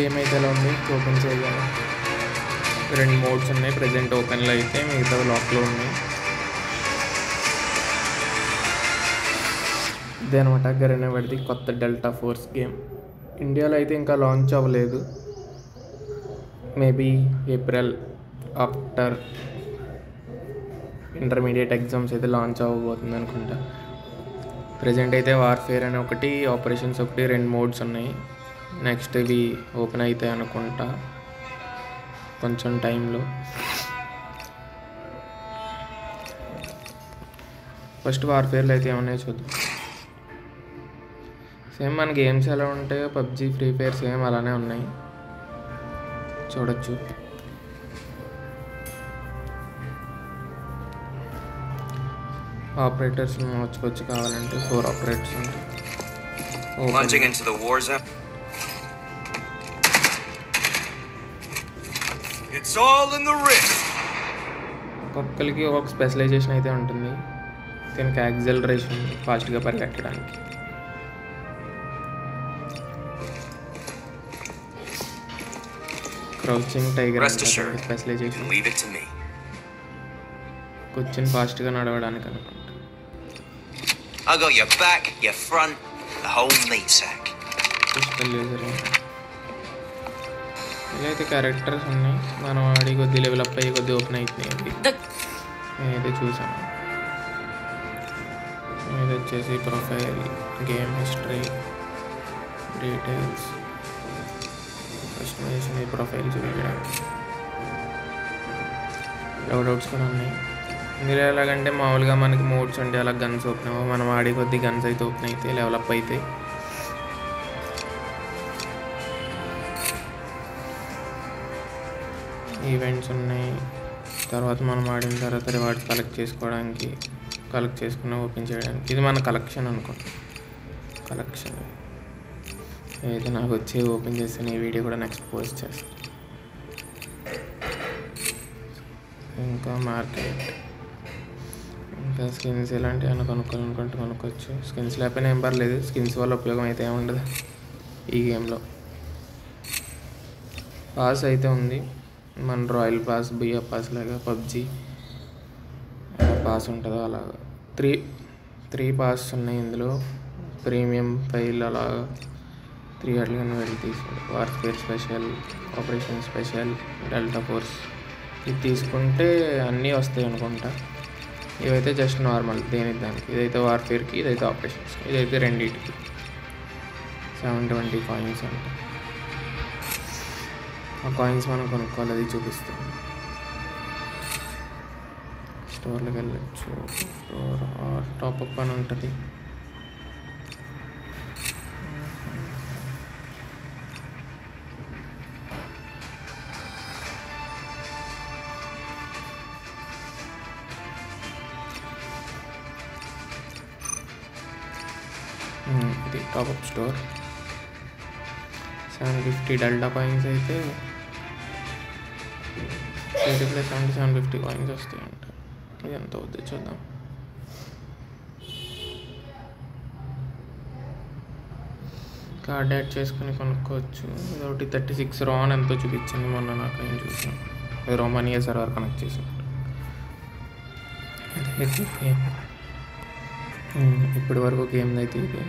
Game అయితే ఎలా ఉంది ఓపెన్ చేయగానే 2 మోడ్స్ ఉన్నాయి. ప్రజెంట్ ఓపెన్లో అయితే మిగతా లాక్లో ఉన్నాయి. ఇదే అనమాట గరెనవాడిది కొత్త డెల్టా ఫోర్స్ గేమ్. ఇండియాలో అయితే ఇంకా లాంచ్ అవ్వలేదు. Maybe April after intermediate exams అయితే లాంచ్ అవ్వబోతుంది అనుకుంటా. ప్రజెంట్ అయితే వార్ఫేర్ అని ఒకటి, ఆపరేషన్స్ ఒకటి, 2 మోడ్స్ ఉన్నాయి. నెక్స్ట్ ఇవి ఓపెన్ అవుతాయి అనుకుంటా కొంచెం టైంలో. ఫస్ట్ వార్ఫేర్లో అయితే ఏమన్నాయో చూద్దాం. సేమ్ మన గేమ్స్ ఎలా ఉంటాయో పబ్జీ, ఫ్రీ ఫైర్ సేమ్ అలానే ఉన్నాయి, చూడొచ్చు. ఆపరేటర్స్ మార్చుకోవచ్చు కావాలంటే. 4 ఆపరేటర్స్ ఉంటాయి. ఒక్కొక్కరికి ఒక స్పెషలైజేషన్ అయితే ఉంటుంది. దీనికి యాక్సెలరేషన్ ఫాస్ట్గా పరిగెట్టడానికి, క్రౌచింగ్ టైగర్ స్పెషలైజేషన్, కూర్చొని ఫాస్ట్గా నడవడానికి అనుకుంటా. ఇలా అయితే క్యారెక్టర్స్ ఉన్నాయి. మనం ఆడి కొద్ది లెవెల్ అప్ అయ్యి కొద్ది ఓపెన్ అవుతున్నాయి. నేనైతే చూసాను. ఇది వచ్చేసి profile, game history, details, customization, ఈ ప్రొఫైల్ చూపించడానికి లోడౌట్స్ కూడా ఉన్నాయి. ఇందులో ఎలాగంటే మామూలుగా మనకి మోడ్స్ ఉంటే అలా గన్స్ ఓపెన్ అవ్వ, మనం ఆడే కొద్ది గన్స్ అయితే ఓపెన్ అయితే డెవలప్ అయితే. ఈవెంట్స్ ఉన్నాయి. తర్వాత మనం ఆడిన తర్వాత రివార్డ్స్ కలెక్ట్ చేసుకున్న ఓపెన్ చేయడానికి. ఇది మన కలెక్షన్ అనుకోండి. కలెక్షన్ అయితే నాకు వచ్చి ఓపెన్ చేసిన ఈ వీడియో కూడా నెక్స్ట్ పోస్ట్ చేస్తాను. ఇంకా మార్కెట్, ఇంకా స్కిన్స్ ఇలాంటివి ఏమైనా కొనుక్కోవాలనుకుంటే కొనుక్కోవచ్చు. స్కిన్స్ లేకపోయినా ఏం పర్లేదు. స్కిన్స్ వల్ల ఉపయోగం అయితే ఏముండదు ఈ గేమ్లో. పాస్ అయితే ఉంది. మన రాయల్ పాస్, బిఏ పాస్ లాగా పబ్జీ పాస్ ఉంటుందో అలాగా 3 పాస్ ఉన్నాయి ఇందులో. ప్రీమియం ఫైల్ అలా 3 అట్లకన్నా వెళ్ళి తీసుకోండి. Warfare special, operation special, delta force ఇది తీసుకుంటే అన్నీ వస్తాయి అనుకుంటా. ఇవైతే జస్ట్ నార్మల్ దానికి. ఇదైతే వార్ఫేర్కి, ఇదైతే ఆపరేషన్స్కి. ఇదైతే రెండింటికి 720 కాయిన్స్ అంట. ఆ కాయిన్స్ మనం కొనుక్కోవాలి, అది చూపిస్తాం. స్టోర్లోకి వెళ్ళచ్చు. స్టోర్ టాప్అప్ అని ఉంటుంది. ఇది టాప్అప్ స్టోర్. 750 డెల్టా కాయిన్స్ అయితే 750 కాయిన్స్ వస్తాయంట. ఇది ఎంత అవుతుంది చూద్దాం. కార్డ్ యాడ్ చేసుకుని కొనుక్కోవచ్చు. ఇదొకటి 36 RON ఎంతో చూపించింది మొన్న నాకు. ఏం చూసాను, రోమానియా సర్వర్ కనెక్ట్ చేసినట్టు. ఇప్పటి వరకు గేమ్ అయితే ఇది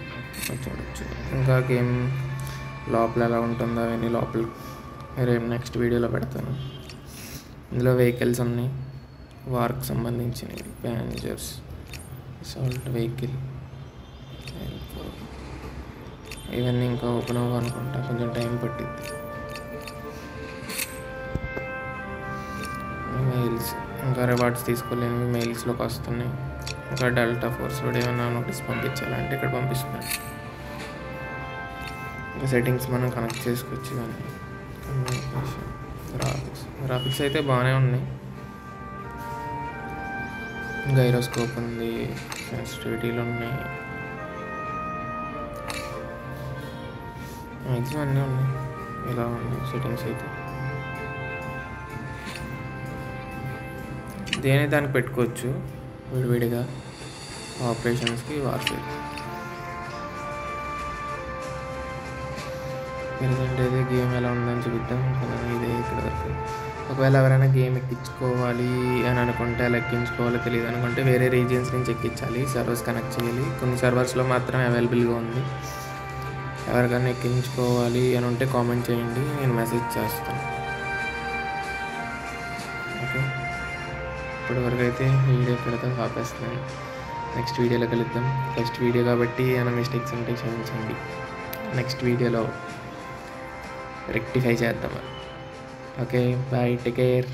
చూడొచ్చు. ఇంకా గేమ్ లోపల ఎలా ఉంటుందో అవన్నీ లోపల రేపు నెక్స్ట్ వీడియోలో పెడతాను. ఇందులో వెహికల్స్ ఉన్నాయి, వార్కి సంబంధించినవి. ప్యాసింజర్స్, అసాల్ట్ వెహికల్, ఇవన్నీ ఇంకా ఓపెన్ అవ్వాలనుకుంటా, కొంచెం టైం పట్టిద్ది. మెయిల్స్, ఇంకా రివార్డ్స్ తీసుకోలేనివి మెయిల్స్లోకి వస్తున్నాయి. ఇంకా డెల్టా ఫోర్స్ కూడా ఏమైనా నోటీస్ పంపించాలంటే ఇక్కడ పంపిస్తున్నాను. ఇంకా సెట్టింగ్స్ మనం కనెక్ట్ చేసుకోవచ్చు. ఇవన్నీ కమ్యూనికేషన్, గ్రాఫిక్స్ అయితే బాగానే ఉన్నాయి. గైరోస్కోప్ ఉంది, సెన్సిటివిటీలు ఉన్నాయి, మ్యాక్సిమం అన్నీ ఉన్నాయి. ఇలా ఉన్నాయి సెట్టింగ్స్ అయితే. దేని దానికి పెట్టుకోవచ్చు విడివిడిగా. ఆపరేషన్స్కి, వార్ఫేర్. ప్రజెంట్ అయితే గేమ్ ఎలా ఉందని చూపిద్దాం. ఇదే ఇక్కడ వరకు. ఒకవేళ ఎవరైనా గేమ్ ఎక్కించుకోవాలి అని అనుకుంటే, అలా ఎక్కించుకోవాలో తెలియదు అనుకుంటే వేరే రీజియన్స్ నుంచి ఎక్కించాలి. సర్వర్స్ కనెక్ట్ చేయాలి. కొన్ని సర్వర్స్లో మాత్రమే అవైలబుల్గా ఉంది. ఎవరికైనా ఎక్కించుకోవాలి అని ఉంటే కామెంట్ చేయండి, నేను మెసేజ్ చేస్తాను. ఓకే, ఇప్పటివరకు అయితే వీడియో ఇక్కడితో ఆపేస్తున్నాను. నెక్స్ట్ వీడియోలో కలుద్దాం. ఫస్ట్ వీడియో కాబట్టి ఏమైనా మిస్టేక్స్ ఉంటే క్షమించండి. నెక్స్ట్ వీడియోలో రెక్టిఫై చేద్దాం. Okay, bye, take care.